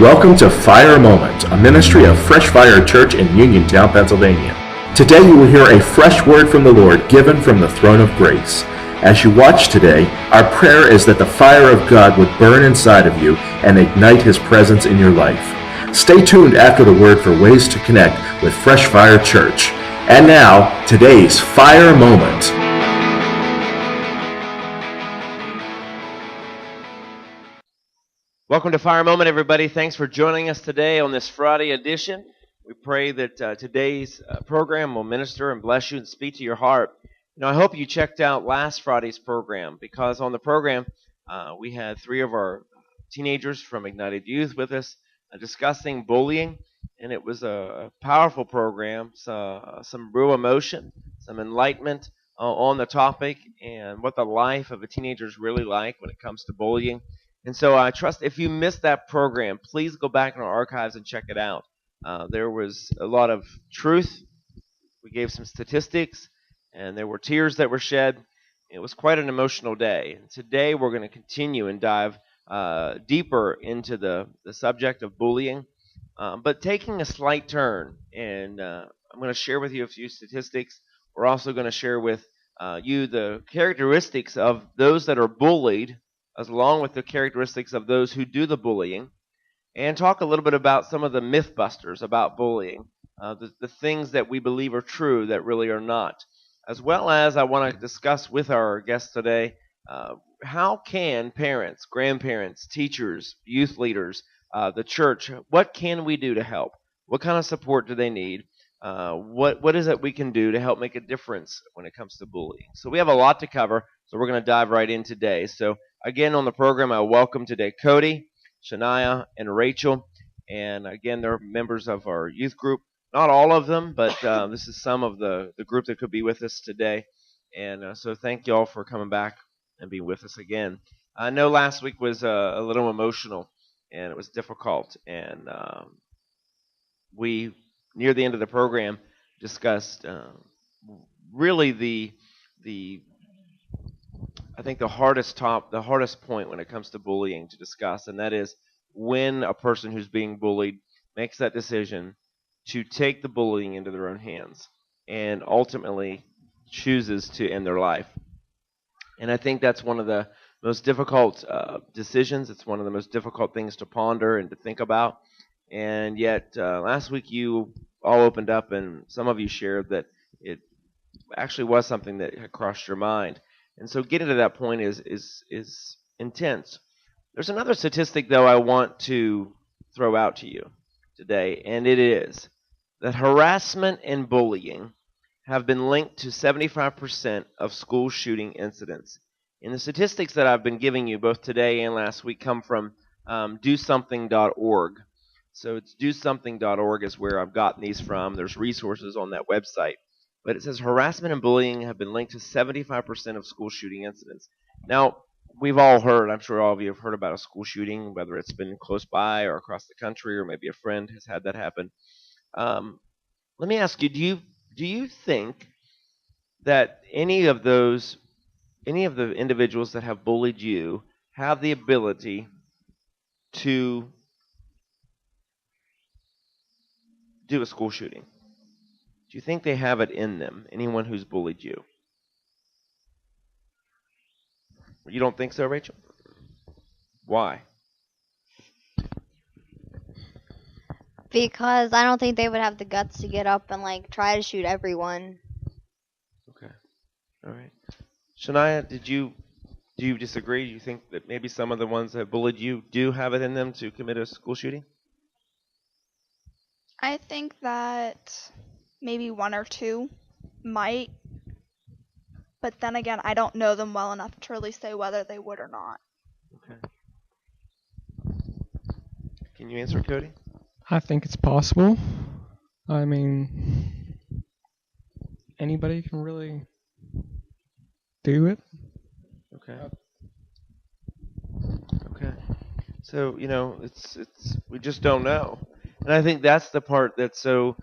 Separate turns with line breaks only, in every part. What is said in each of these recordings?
Welcome to Fire Moment, a ministry of Fresh Fire Church in Uniontown, Pennsylvania. Today you will hear a fresh word from the Lord given from the throne of grace. As you watch today, our prayer is that the fire of God would burn inside of you and ignite His presence in your life. Stay tuned after the word for ways to connect with Fresh Fire Church. And now, today's Fire Moment.
Welcome to Fire Moment, everybody. Thanks for joining us today on this Friday edition. We pray that today's program will minister and bless you and speak to your heart. I hope you checked out last Friday's program, because on the program we had three of our teenagers from Ignited Youth with us discussing bullying, and it was a powerful program, some real emotion, some enlightenment on the topic and what the life of a teenager is really like when it comes to bullying. And so I trust if you missed that program, please go back in our archives and check it out. There was a lot of truth. We gave some statistics, and there were tears that were shed. It was quite an emotional day. And today we're going to continue and dive deeper into the subject of bullying, but taking a slight turn. And I'm going to share with you a few statistics. We're also going to share with you the characteristics of those that are bullied, as along with the characteristics of those who do the bullying, and talk a little bit about some of the myth busters about bullying, the things that we believe are true that really are not. As well as I want to discuss with our guests today, how can parents, grandparents, teachers, youth leaders, the church, what can we do to help? What kind of support do they need? What is it we can do to help make a difference when it comes to bullying? So we have a lot to cover, so we're going to dive right in today. So again, on the program, I welcome today Cody, Shania, and Rachel. And again, they're members of our youth group. Not all of them, but this is some of the group that could be with us today. And so thank you all for coming back and being with us again. I know last week was a little emotional, and it was difficult. And we, near the end of the program, discussed really I think the hardest point when it comes to bullying to discuss, and that is when a person who's being bullied makes that decision to take the bullying into their own hands and ultimately chooses to end their life. And I think that's one of the most difficult decisions. It's one of the most difficult things to ponder and to think about. And yet, last week you all opened up, and some of you shared that it actually was something that had crossed your mind. And so getting to that point is intense. There's another statistic, though, I want to throw out to you today, and it is that harassment and bullying have been linked to 75% of school shooting incidents. And the statistics that I've been giving you both today and last week come from DoSomething.org. So it's DoSomething.org is where I've gotten these from. There's resources on that website. But it says harassment and bullying have been linked to 75% of school shooting incidents. Now, we've all heard, I'm sure all of you have heard about a school shooting, whether it's been close by or across the country, or maybe a friend has had that happen. Let me ask you, do you think that any of the individuals that have bullied you have the ability to do a school shooting? Do you think they have it in them, anyone who's bullied you? You don't think so, Rachel? Why?
Because I don't think they would have the guts to get up and try to shoot everyone.
Okay. All right. Shania, do you disagree? Do you think that maybe some of the ones that bullied you do have it in them to commit a school shooting?
I think that maybe one or two might, but then again, I don't know them well enough to really say whether they would or not.
Okay. Can you answer, Cody?
I think it's possible. I mean, anybody can really do it.
Okay. Okay. So, it's we just don't know. And I think that's the part that's so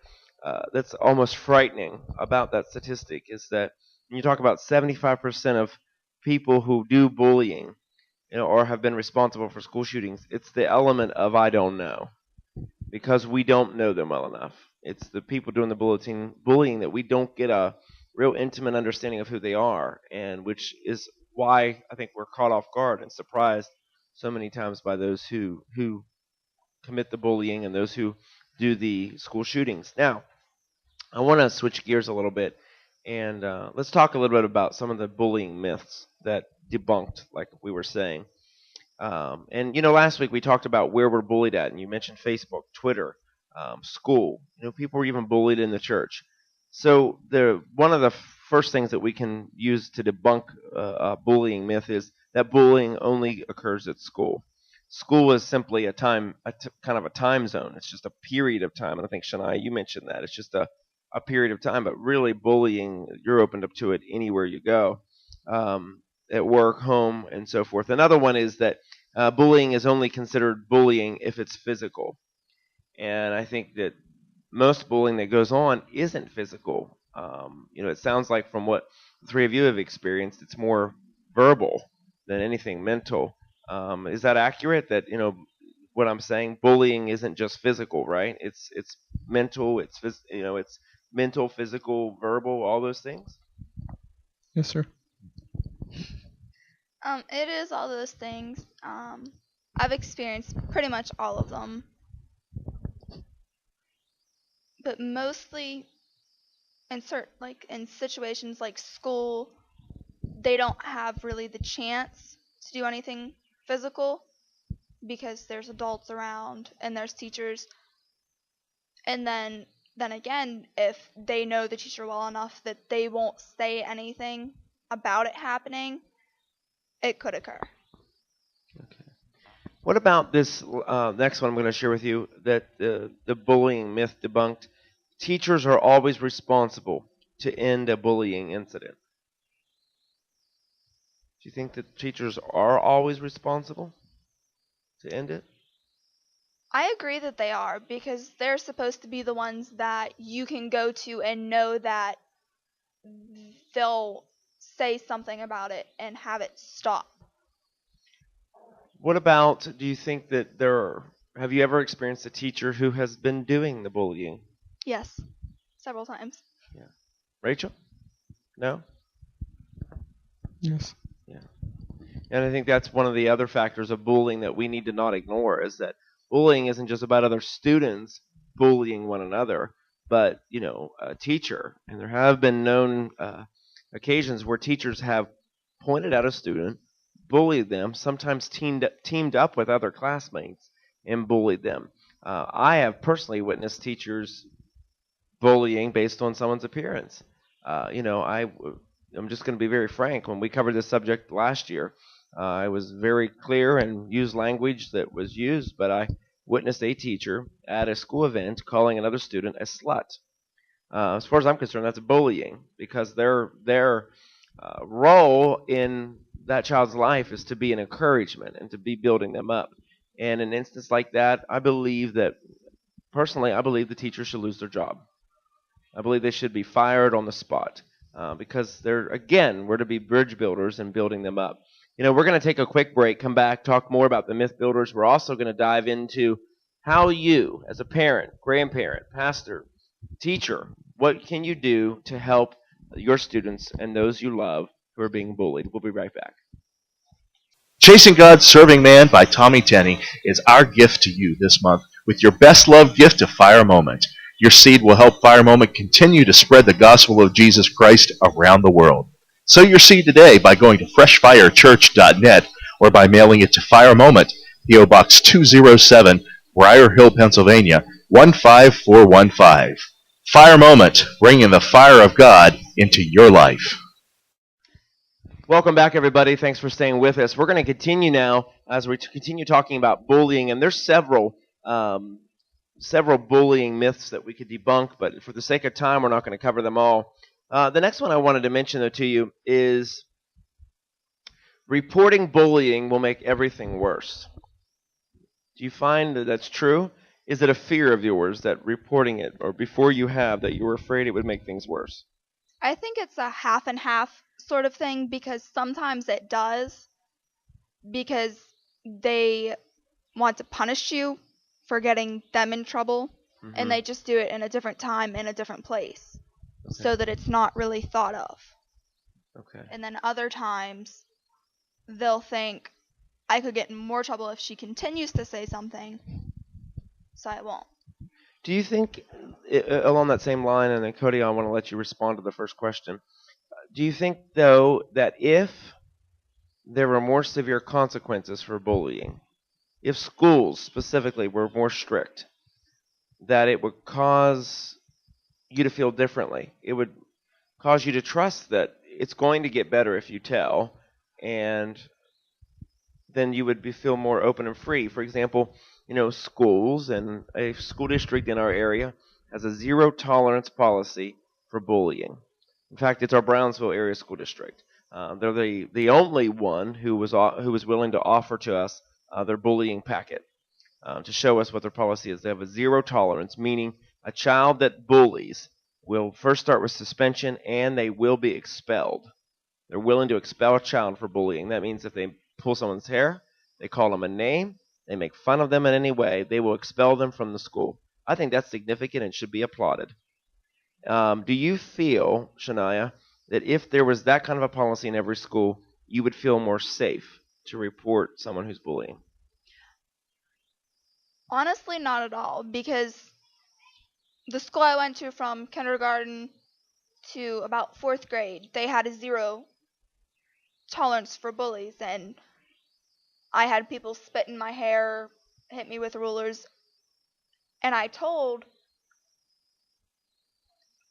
that's almost frightening about that statistic, is that when you talk about 75% of people who do bullying or have been responsible for school shootings, it's the element of I don't know, because we don't know them well enough. It's the people doing the bullying that we don't get a real intimate understanding of who they are, and which is why I think we're caught off guard and surprised so many times by those who commit the bullying and those who do the school shootings. Now, I want to switch gears a little bit, and let's talk a little bit about some of the bullying myths that debunked, like we were saying. And last week we talked about where we're bullied at, and you mentioned Facebook, Twitter, school. People were even bullied in the church. So one of the first things that we can use to debunk a bullying myth is that bullying only occurs at school. School is simply kind of a time zone. It's just a period of time, and I think Shania, you mentioned that it's just a period of time. But really, bullying, you're opened up to it anywhere you go. At work, home, and so forth. Another one is that bullying is only considered bullying if it's physical. And I think that most bullying that goes on isn't physical. It sounds like from what the three of you have experienced, it's more verbal than anything mental. Is that accurate? That what I'm saying, bullying isn't just physical, right? It's mental. It's mental, physical, verbal, all those things.
Yes, sir.
It is all those things. I've experienced pretty much all of them. But mostly in situations like school, they don't have really the chance to do anything physical because there's adults around and there's teachers. And then again, if they know the teacher well enough that they won't say anything about it happening, it could occur.
Okay. What about this next one I'm going to share with you, that the bullying myth debunked? Teachers are always responsible to end a bullying incident. Do you think that teachers are always responsible to end it?
I agree that they are, because they're supposed to be the ones that you can go to and know that they'll say something about it and have it stop.
What about, do you think that have you ever experienced a teacher who has been doing the bullying?
Yes, several times.
Yeah. Rachel? No?
Yes.
Yeah. And I think that's one of the other factors of bullying that we need to not ignore, is that bullying isn't just about other students bullying one another, but, a teacher. And there have been known occasions where teachers have pointed out a student, bullied them, sometimes teamed up with other classmates and bullied them. I have personally witnessed teachers bullying based on someone's appearance. I'm just going to be very frank. When we covered this subject last year, I was very clear and used language that was used, but I witnessed a teacher at a school event calling another student a slut. As far as I'm concerned, that's bullying, because their role in that child's life is to be an encouragement and to be building them up. And in an instance like that, I believe the teacher should lose their job. I believe they should be fired on the spot, because we're to be bridge builders and building them up. We're going to take a quick break, come back, talk more about the myth builders. We're also going to dive into how you, as a parent, grandparent, pastor, teacher, what can you do to help your students and those you love who are being bullied. We'll be right back.
Chasing God, Serving Man by Tommy Tenney is our gift to you this month with your best loved gift of Fire Moment. Your seed will help Fire Moment continue to spread the gospel of Jesus Christ around the world. Sow your seed today by going to freshfirechurch.net or by mailing it to Fire Moment, P.O. Box 207, Briar Hill, Pennsylvania, 15415. Fire Moment, bringing the fire of God into your life.
Welcome back, everybody. Thanks for staying with us. We're going to continue now as we continue talking about bullying, and there's several bullying myths that we could debunk, but for the sake of time, we're not going to cover them all. The next one I wanted to mention, though, to you is reporting bullying will make everything worse. Do you find that that's true? Is it a fear of yours that reporting it, or before you have, that you were afraid it would make things worse?
I think it's a half and half sort of thing, because sometimes it does, because they want to punish you for getting them in trouble, and they just do it in a different time in a different place so that it's not really thought of.
Okay.
And then other times they'll think, I could get in more trouble if she continues to say something, so I won't.
Do you think, along that same line, and then Cody, I want to let you respond to the first question. Do you think, though, that if there were more severe consequences for bullying, if schools specifically were more strict, that it would cause you to feel differently? It would cause you to trust that it's going to get better if you tell, and then you would feel more open and free. For example, schools and a school district in our area has a zero tolerance policy for bullying. In fact, it's our Brownsville area school district. They're the only one who was willing to offer to us their bullying packet to show us what their policy is. They have a zero tolerance, meaning a child that bullies will first start with suspension and they will be expelled. They're willing to expel a child for bullying. That means if they pull someone's hair, they call them a name, they make fun of them in any way, they will expel them from the school. I think that's significant and should be applauded. Do you feel, Shania, that if there was that kind of a policy in every school, you would feel more safe to report someone who's bullying?
Honestly, not at all, because the school I went to from kindergarten to about 4th grade, they had a zero tolerance for bullies, and I had people spit in my hair, hit me with rulers, and I told,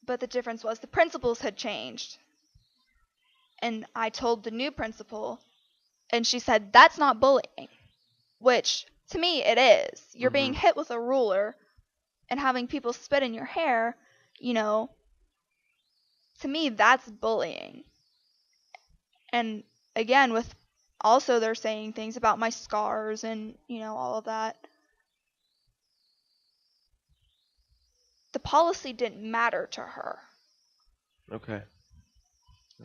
but the difference was the principals had changed. And I told the new principal, and she said, that's not bullying, which to me it is. You're being hit with a ruler and having people spit in your hair, to me that's bullying. And again, with also they're saying things about my scars and, all of that. The policy didn't matter to her.
Okay.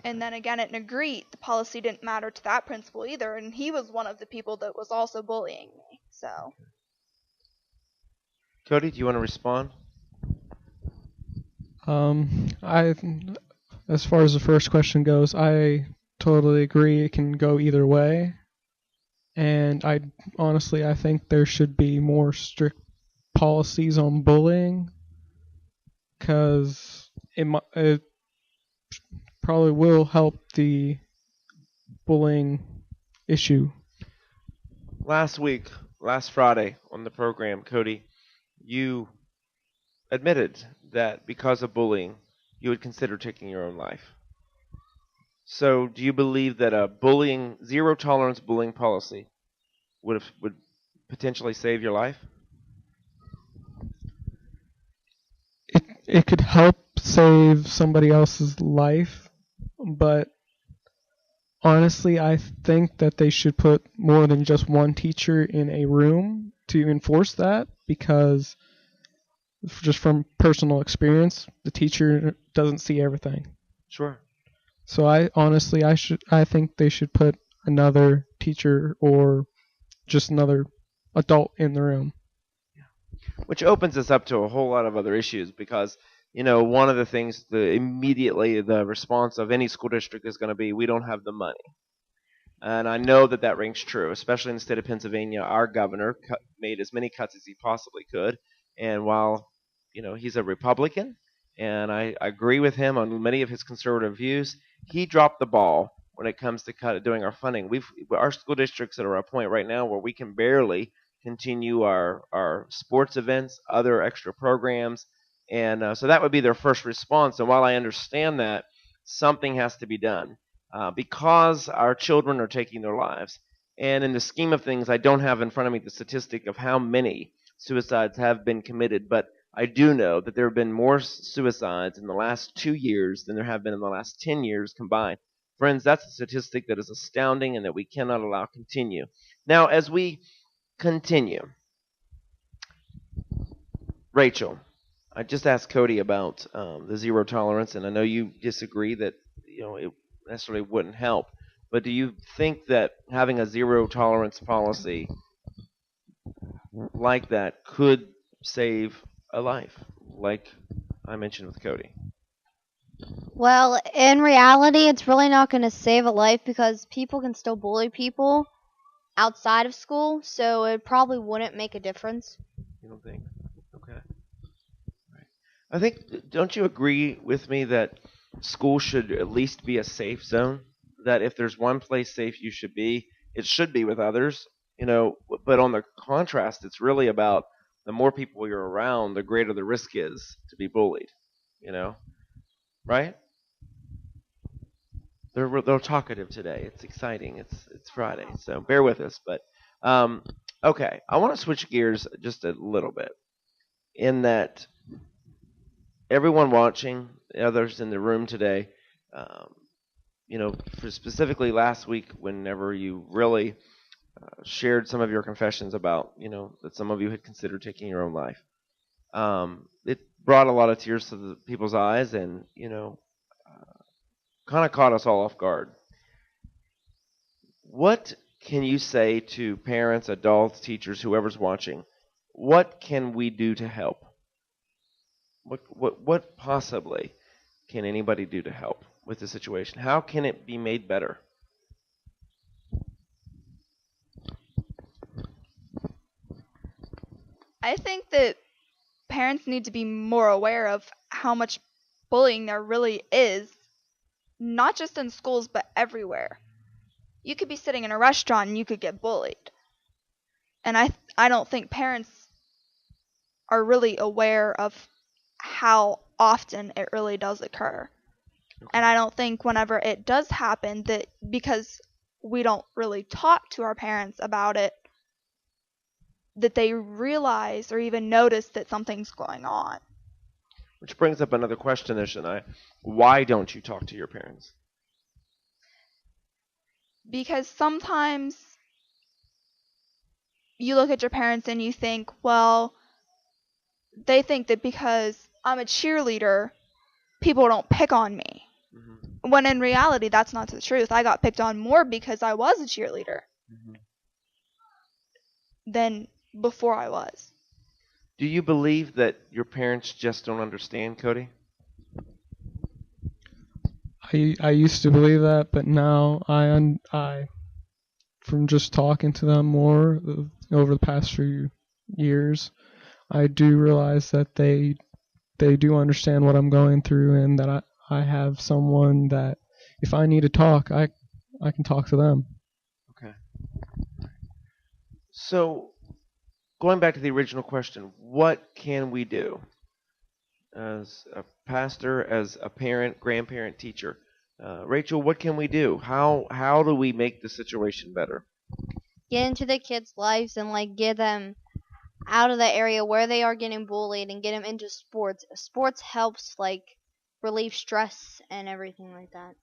And then again, at Negrete, the policy didn't matter to that principal either, and he was one of the people that was also bullying me. So,
Cody, do you want to respond?
As far as the first question goes, I totally agree. It can go either way, and I think there should be more strict policies on bullying, because it probably will help the bullying issue.
Last Friday on the program, Cody, you admitted that because of bullying, you would consider taking your own life. So, do you believe that a zero tolerance bullying policy would potentially save your life?
It could help save somebody else's life, but honestly, I think that they should put more than just one teacher in a room to enforce that, because just from personal experience, the teacher doesn't see everything.
Sure.
So I think they should put another teacher or just another adult in the room.
Which opens us up to a whole lot of other issues, because one of the things, immediately the response of any school district is going to be, we don't have the money. And I know that rings true, especially in the state of Pennsylvania. Our governor made as many cuts as he possibly could. And while, he's a Republican, and I agree with him on many of his conservative views, he dropped the ball when it comes to doing our funding. Our school districts are at a point right now where we can barely continue our sports events, other extra programs. And so that would be their first response. And while I understand that, something has to be done because our children are taking their lives. And in the scheme of things, I don't have in front of me the statistic of how many suicides have been committed, but I do know that there have been more suicides in the last 2 years than there have been in the last 10 years combined. Friends, that's a statistic that is astounding and that we cannot allow continue. Now, as we continue, Rachel, I just asked Cody about the zero tolerance, and I know you disagree that it necessarily wouldn't help. But do you think that having a zero tolerance policy like that could save a life, like I mentioned with Cody?
Well, in reality, it's really not going to save a life because people can still bully people outside of school, so it probably wouldn't make a difference.
You don't think? Okay. Right. I think, don't you agree with me that school should at least be a safe zone? That if there's one place safe you should be, it should be with others, but on the contrast, it's really about the more people you're around, the greater the risk is to be bullied, you know, right? They're talkative today. It's exciting. It's Friday, so bear with us. But okay, I want to switch gears just a little bit. In that, everyone watching, others in the room today, um, for specifically last week, whenever you really shared some of your confessions about, that some of you had considered taking your own life, it brought a lot of tears to the people's eyes, and kind of caught us all off guard. What can you say to parents, adults, teachers, whoever's watching? What can we do to help? What possibly can anybody do to help with the situation? How can it be made better?
I think that parents need to be more aware of how much bullying there really is, not just in schools, but everywhere. You could be sitting in a restaurant and you could get bullied. And I don't think parents are really aware of how often it really does occur. And I don't think whenever it does happen that because we don't really talk to our parents about it, that they realize or even notice that something's going on.
Which brings up another question there, Shania. Why don't you talk to your parents?
Because sometimes you look at your parents and you think, well, they think that because I'm a cheerleader, people don't pick on me. Mm-hmm. When in reality, that's not the truth. I got picked on more because I was a cheerleader than before I was.
Do you believe that your parents just don't understand, Cody?
I used to believe that, but now I from just talking to them more over the past few years, I do realize that they do understand what I'm going through, and that I have someone that if I need to talk, I can talk to them.
Okay. So, going back to the original question, what can we do as a pastor, as a parent, grandparent, teacher? Rachel, what can we do? How do we make the situation better?
Get into the kids' lives and get them out of the area where they are getting bullied and get them into sports. Sports helps relieve stress and everything like that.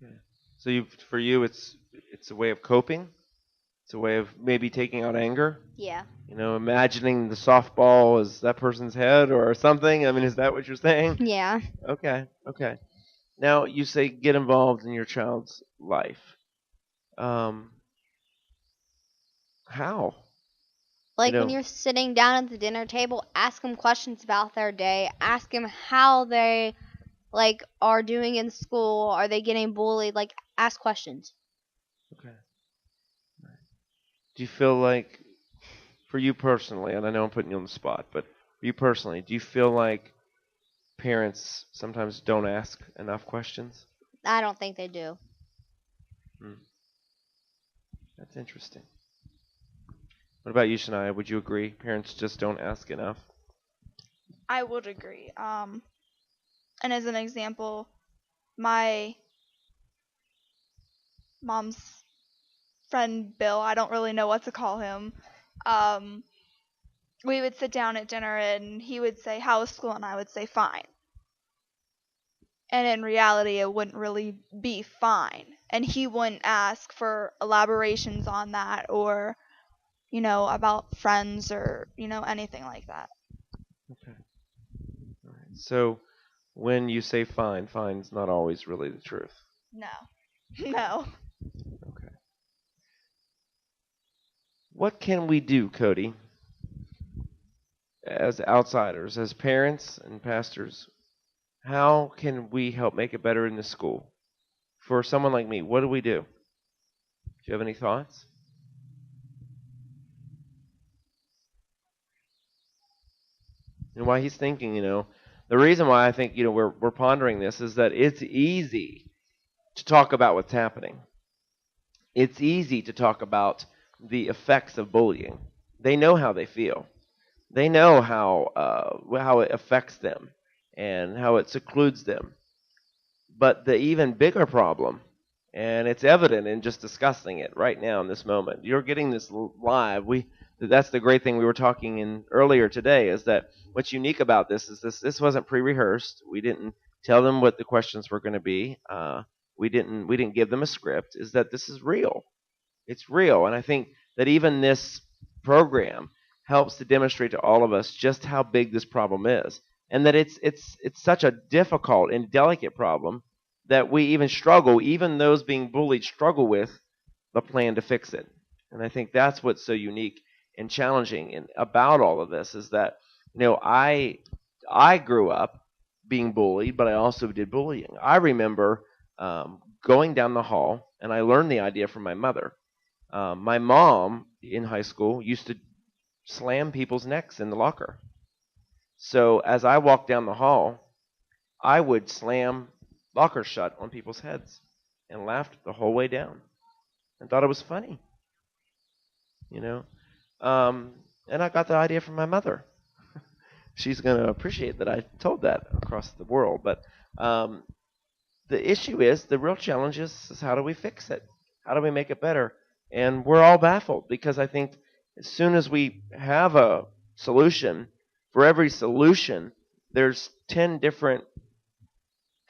Okay. So for you, it's a way of coping. It's a way of maybe taking out anger.
Yeah.
Imagining the softball is that person's head or something. I mean, is that what you're saying?
Yeah.
Okay. Now you say get involved in your child's life. How?
When you're sitting down at the dinner table, ask them questions about their day. Ask them how they are doing in school. Are they getting bullied? Ask questions.
Okay. Do you feel like, for you personally, and I know I'm putting you on the spot, but for you personally, do you feel like parents sometimes don't ask enough questions?
I don't think they do.
That's interesting. What about you, Shania? Would you agree? Parents just don't ask enough?
I would agree. And as an example, my mom's friend Bill, I don't really know what to call him, we would sit down at dinner and he would say, "How was school?" And I would say, "Fine." And in reality, it wouldn't really be fine. And he wouldn't ask for elaborations on that or, about friends or, anything like that.
Okay. All right. So when you say fine, fine's not always really the truth.
No. No.
What can we do, Cody, as outsiders, as parents and pastors? How can we help make it better in the school? For someone like me, what do we do? Do you have any thoughts? And why he's thinking, the reason why I think, we're pondering this is that it's easy to talk about what's happening. It's easy to talk about the effects of bullying. They know how they feel. They know how it affects them and how it secludes them. But the even bigger problem, and it's evident in just discussing it right now in this moment. You're getting this live. That's the great thing we were talking in earlier today, is that what's unique about this is this wasn't pre-rehearsed. We didn't tell them what the questions were going to be. We didn't give them a script. Is that this is real? It's real, and I think that even this program helps to demonstrate to all of us just how big this problem is, and that it's such a difficult and delicate problem that we even struggle, even those being bullied struggle with the plan to fix it. And I think that's what's so unique and challenging about all of this, is that I grew up being bullied, but I also did bullying. I remember going down the hall, and I learned the idea from my mother. My mom in high school used to slam people's necks in the locker. So as I walked down the hall, I would slam lockers shut on people's heads and laughed the whole way down and thought it was funny. And I got the idea from my mother. She's going to appreciate that I told that across the world. But the issue is, the real challenge is how do we fix it? How do we make it better? And we're all baffled, because I think as soon as we have a solution, for every solution, there's 10 different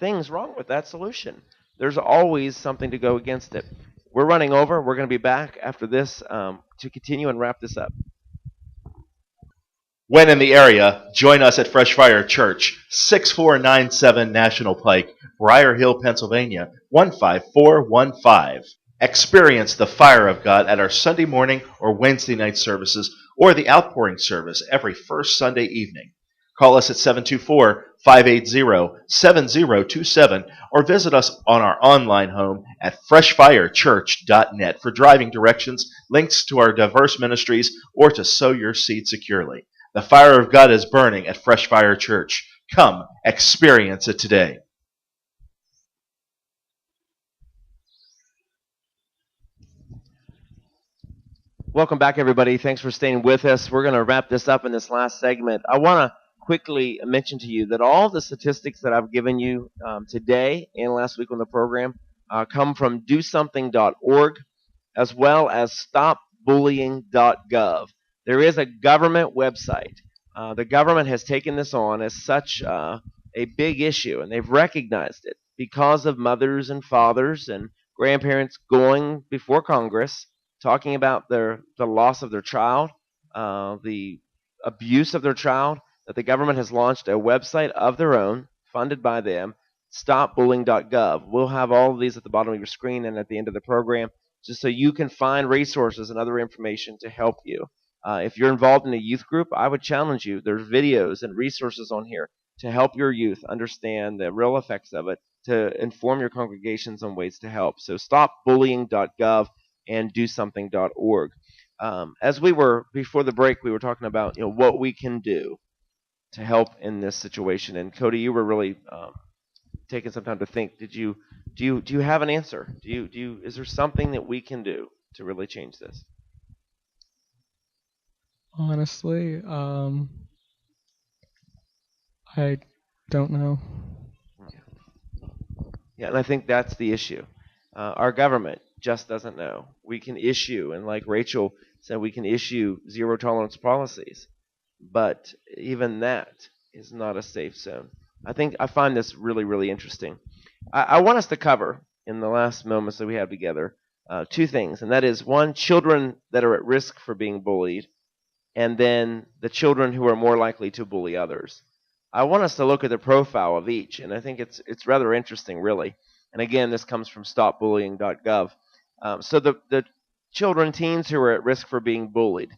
things wrong with that solution. There's always something to go against it. We're running over. We're going to be back after this to continue and wrap this up.
When in the area, join us at Fresh Fire Church, 6497 National Pike, Briar Hill, Pennsylvania, 15415. Experience the fire of God at our Sunday morning or Wednesday night services, or the outpouring service every first Sunday evening. Call us at 724-580-7027 or visit us on our online home at freshfirechurch.net for driving directions, links to our diverse ministries, or to sow your seed securely. The fire of God is burning at Fresh Fire Church. Come, experience it today.
Welcome back, everybody. Thanks for staying with us. We're going to wrap this up in this last segment. I want to quickly mention to you that all the statistics that I've given you today and last week on the program come from DoSomething.org, as well as StopBullying.gov. There is a government website. The government has taken this on as such a big issue, and they've recognized it because of mothers and fathers and grandparents going before Congress, talking about the loss of their child, the abuse of their child, that the government has launched a website of their own, funded by them, stopbullying.gov. We'll have all of these at the bottom of your screen and at the end of the program, just so you can find resources and other information to help you. If you're involved in a youth group, I would challenge you. There's videos and resources on here to help your youth understand the real effects of it, to inform your congregations on ways to help. So stopbullying.gov and DoSomething.org. As we were, before the break, we were talking about what we can do to help in this situation. And Cody, you were really taking some time to think. Do you have an answer? Is there something that we can do to really change this?
Honestly, I don't know.
Yeah, and I think that's the issue. Our government just doesn't know. We can issue, and like Rachel said, we can issue zero tolerance policies, but even that is not a safe zone. I find this really, really interesting. I want us to cover, in the last moments that we have together, two things, and that is, one, children that are at risk for being bullied, and then the children who are more likely to bully others. I want us to look at the profile of each, and I think it's rather interesting, really. And again, this comes from stopbullying.gov. So the teens who are at risk for being bullied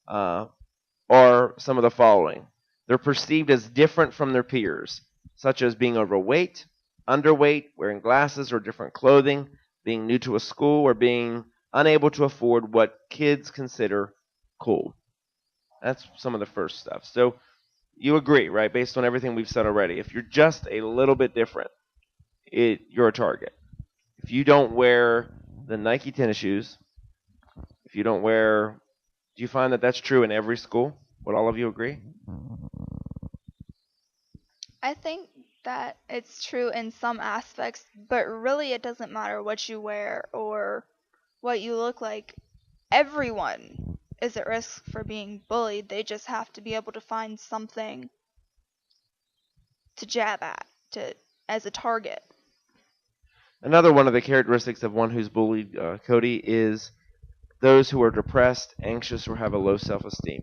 are some of the following. They're perceived as different from their peers, such as being overweight, underweight, wearing glasses or different clothing, being new to a school, or being unable to afford what kids consider cool. That's some of the first stuff. So you agree, right, based on everything we've said already. If you're just a little bit different, you're a target. If you don't wear the Nike tennis shoes, if you don't wear, do you find that that's true in every school? Would all of you agree?
I think that it's true in some aspects, but really it doesn't matter what you wear or what you look like. Everyone is at risk for being bullied. They just have to be able to find something to jab at, as a target.
Another one of the characteristics of one who's bullied, Cody, is those who are depressed, anxious, or have a low self-esteem.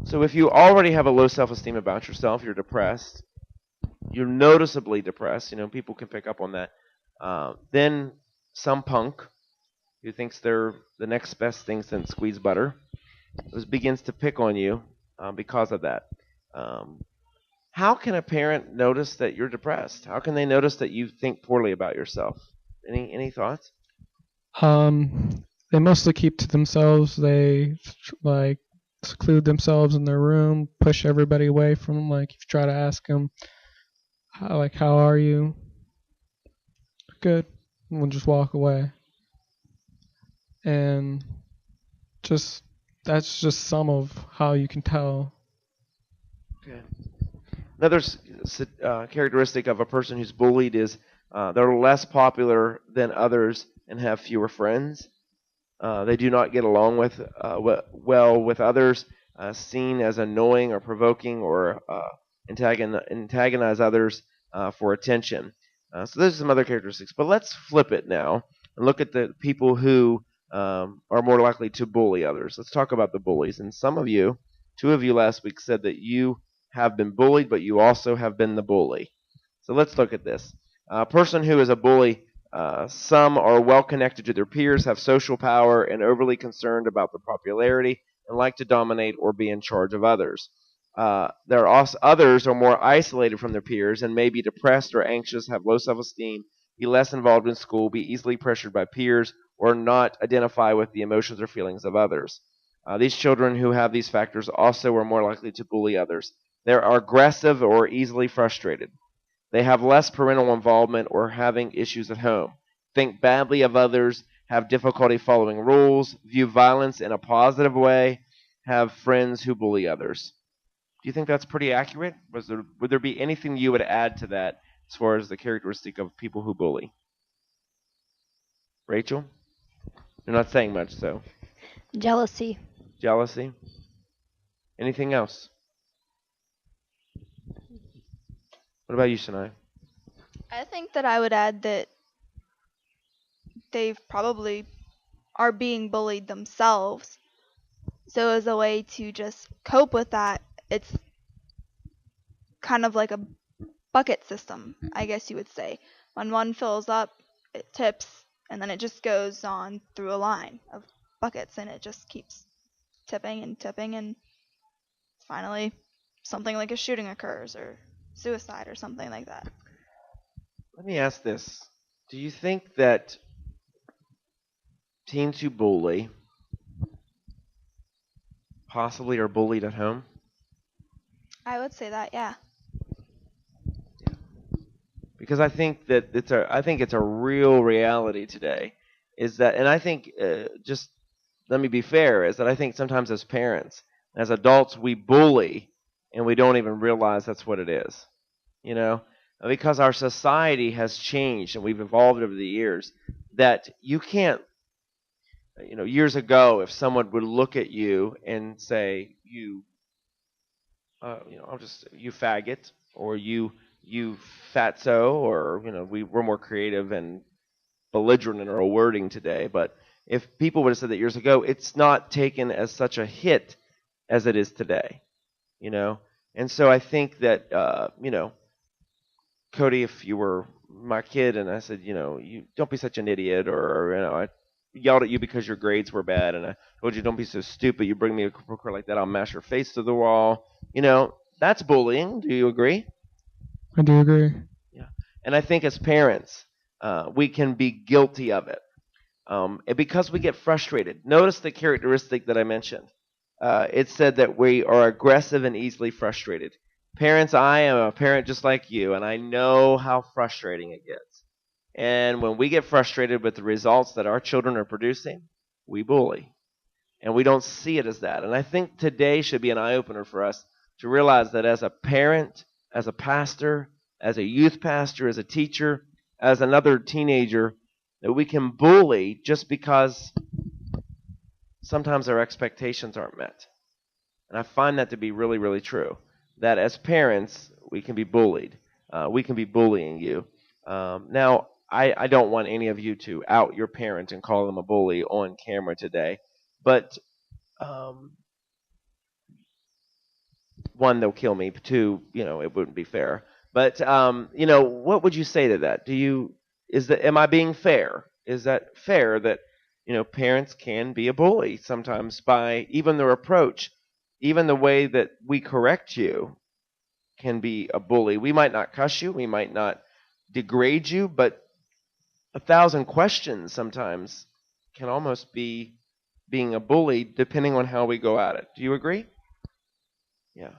So if you already have a low self-esteem about yourself, you're depressed, you're noticeably depressed, people can pick up on that, then some punk who thinks they're the next best thing since squeezed butter begins to pick on you because of that. How can a parent notice that you're depressed? How can they notice that you think poorly about yourself? Any thoughts?
They mostly keep to themselves. They seclude themselves in their room, push everybody away from them. Like if you try to ask them, how are you? Good. And we'll just walk away. And that's just some of how you can tell.
Okay. Another characteristic of a person who's bullied is they're less popular than others and have fewer friends. They do not get along well with others, seen as annoying or provoking, or antagonize others for attention. So those are some other characteristics. But let's flip it now and look at the people who are more likely to bully others. Let's talk about the bullies. And two of you last week said that you have been bullied, but you also have been the bully. So let's look at this. A person who is a bully, some are well connected to their peers, have social power, and overly concerned about their popularity, and like to dominate or be in charge of others. Others are more isolated from their peers and may be depressed or anxious, have low self-esteem, be less involved in school, be easily pressured by peers, or not identify with the emotions or feelings of others. These children who have these factors also are more likely to bully others. They are aggressive or easily frustrated. They have less parental involvement or having issues at home. Think badly of others, have difficulty following rules, view violence in a positive way, have friends who bully others. Do you think that's pretty accurate? Would there be anything you would add to that as far as the characteristic of people who bully? Rachel? You're not saying much, so.
Jealousy.
Jealousy? Anything else? What about you, Sinai?
I think that I would add that they probably are being bullied themselves. So as a way to just cope with that, it's kind of like a bucket system, I guess you would say. When one fills up, it tips, and then it just goes on through a line of buckets, and it just keeps tipping, and finally something like a shooting occurs, or suicide, or something like that.
Let me ask this. Do you think that teens who bully possibly are bullied at home?
I would say that, yeah.
Because I think that it's a real reality today. Is that, and I think just let me be fair, is that I think sometimes as parents, as adults, we bully and we don't even realize that's what it is. Because our society has changed and we've evolved over the years, that you can't, years ago, if someone would look at you and say, you faggot, or you fatso, or, we're more creative and belligerent in our wording today, but if people would have said that years ago, it's not taken as such a hit as it is today, And so I think that, Cody, if you were my kid and I said, you don't be such an idiot, or yelled at you because your grades were bad, and I told you don't be so stupid. You bring me a report card like that, I'll mash your face to the wall. That's bullying. Do you agree?
I do agree.
Yeah. And I think as parents, we can be guilty of it. And because we get frustrated. Notice the characteristic that I mentioned. It said that we are aggressive and easily frustrated. Parents, I am a parent just like you, and I know how frustrating it gets. And when we get frustrated with the results that our children are producing, we bully. And we don't see it as that. And I think today should be an eye-opener for us to realize that as a parent, as a pastor, as a youth pastor, as a teacher, as another teenager, that we can bully just because sometimes our expectations aren't met. And I find that to be really, really true. That as parents, we can be bullied. We can be bullying you. Now, I don't want any of you to out your parent and call them a bully on camera today. But, one, they'll kill me. Two, it wouldn't be fair. But, what would you say to that? Am I being fair? Is that fair that, parents can be a bully sometimes by even their approach, even the way that we correct you can be a bully. We might not cuss you, we might not degrade you, but 1,000 questions sometimes can almost be being a bully depending on how we go at it. Do you agree? Yeah.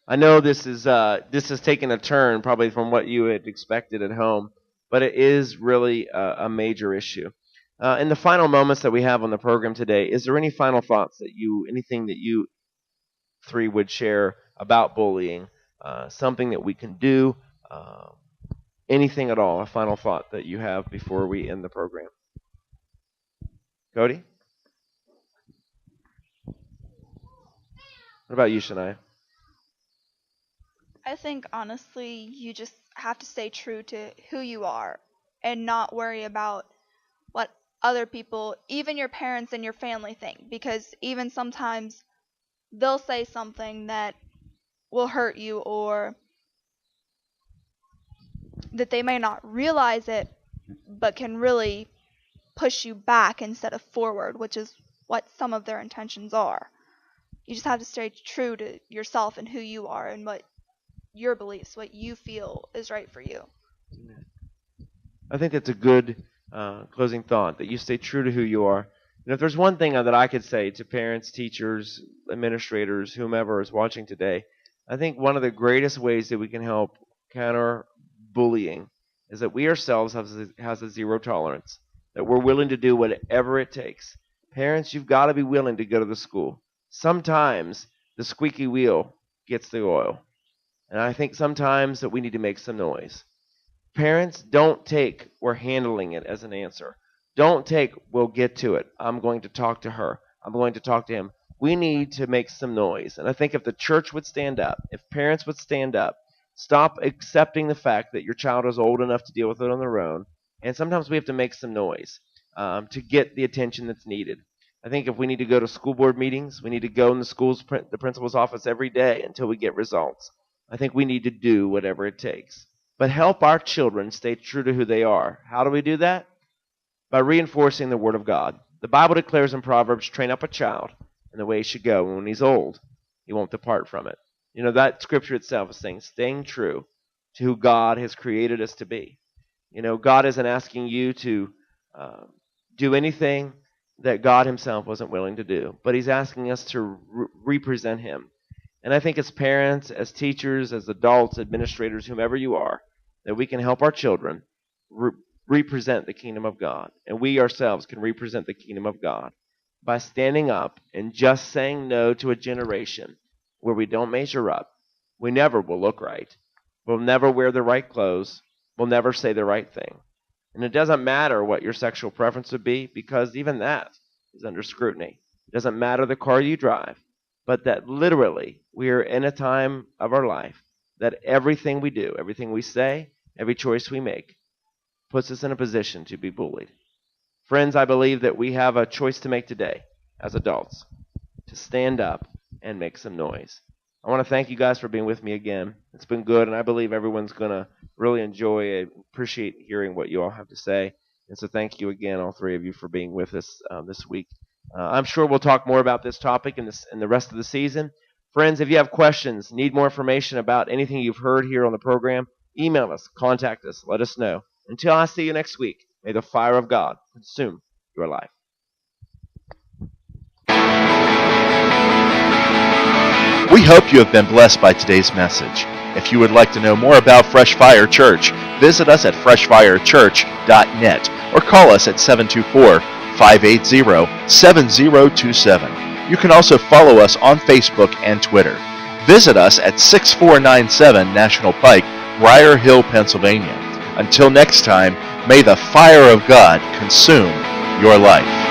I know this is taking a turn probably from what you had expected at home, but it is really a major issue. In the final moments that we have on the program today, is there any final thoughts anything that you three would share about bullying, something that we can do, anything at all, a final thought that you have before we end the program? Cody? What about you, Shania?
I think honestly, you just have to stay true to who you are and not worry about what other people, even your parents and your family, think, because even sometimes they'll say something that will hurt you, or that they may not realize it but can really push you back instead of forward, which is what some of their intentions are. You just have to stay true to yourself and who you are and what your beliefs, what you feel is right for you.
I think that's a good closing thought, that you stay true to who you are. And if there's one thing that I could say to parents, teachers, administrators, whomever is watching today, I think one of the greatest ways that we can help counter bullying is that we ourselves have a zero tolerance, that we're willing to do whatever it takes. Parents, you've got to be willing to go to the school. Sometimes the squeaky wheel gets the oil. And I think sometimes that we need to make some noise. Parents, don't take "we're handling it" as an answer. Don't take "we'll get to it. I'm going to talk to her. I'm going to talk to him." We need to make some noise. And I think if the church would stand up, if parents would stand up, stop accepting the fact that your child is old enough to deal with it on their own. And sometimes we have to make some noise to get the attention that's needed. I think if we need to go to school board meetings, we need to go in the principal's office every day until we get results. I think we need to do whatever it takes. But help our children stay true to who they are. How do we do that? By reinforcing the Word of God. The Bible declares in Proverbs, train up a child in the way he should go, and when he's old, he won't depart from it. That scripture itself is saying, staying true to who God has created us to be. God isn't asking you to do anything that God himself wasn't willing to do, but he's asking us to represent him. And I think as parents, as teachers, as adults, administrators, whomever you are, that we can help our children represent the kingdom of God. And we ourselves can represent the kingdom of God by standing up and just saying no to a generation where we don't measure up. We never will look right. We'll never wear the right clothes. We'll never say the right thing. And it doesn't matter what your sexual preference would be, because even that is under scrutiny. It doesn't matter the car you drive. But that literally we are in a time of our life that everything we do, everything we say, every choice we make puts us in a position to be bullied. Friends, I believe that we have a choice to make today as adults to stand up and make some noise. I want to thank you guys for being with me again. It's been good, and I believe everyone's going to really enjoy it, appreciate hearing what you all have to say. And so thank you again, all three of you, for being with us this week. I'm sure we'll talk more about this topic in the rest of the season. Friends, if you have questions, need more information about anything you've heard here on the program, email us, contact us, let us know. Until I see you next week, may the fire of God consume your life.
We hope you have been blessed by today's message. If you would like to know more about Fresh Fire Church, visit us at freshfirechurch.net or call us at 724-580-7027. You can also follow us on Facebook and Twitter. Visit us at 6497 National Pike, Briar Hill, Pennsylvania. Until next time, may the fire of God consume your life.